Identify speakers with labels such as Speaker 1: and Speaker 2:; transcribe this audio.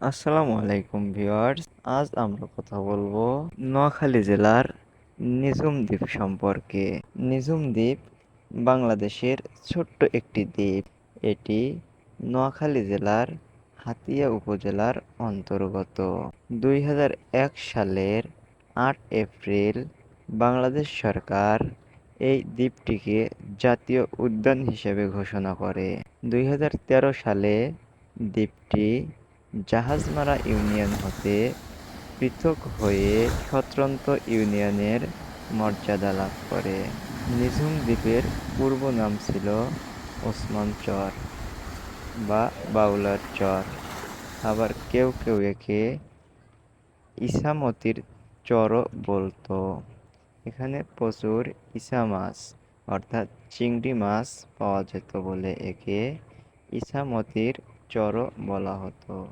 Speaker 1: আসসালামু আলাইকুম ভিউয়ার্স। আজ আমরা কথা বলবো নোয়াখালী জেলার নিঝুম দ্বীপ সম্পর্কে। নিঝুম দ্বীপ বাংলাদেশের ছোট্ট একটি দ্বীপ। এটি নোয়াখালী জেলার হাতিয়া উপজেলার অন্তর্গত। ২০০১ সালের ৮ এপ্রিল বাংলাদেশ সরকার এই দ্বীপটিকে জাতীয় উদ্যান হিসেবে ঘোষণা করে। ২০১৩ সালে দ্বীপটি জাহাজমারা ইউনিয়ন হতে পৃথক হয়ে স্বতন্ত্র ইউনিয়নের মর্যাদা লাভ করে। নিঝুম দ্বীপের পূর্ব নাম ছিল ওসমান চর বা বাউলার চর। আবার কেউ কেউ একে ইসামতির চরও বলতো। এখানে প্রচুর ইসা মাছ অর্থাৎ চিংড়ি মাছ পাওয়া যেত বলে একে ইসামতির চরও বলা হতো।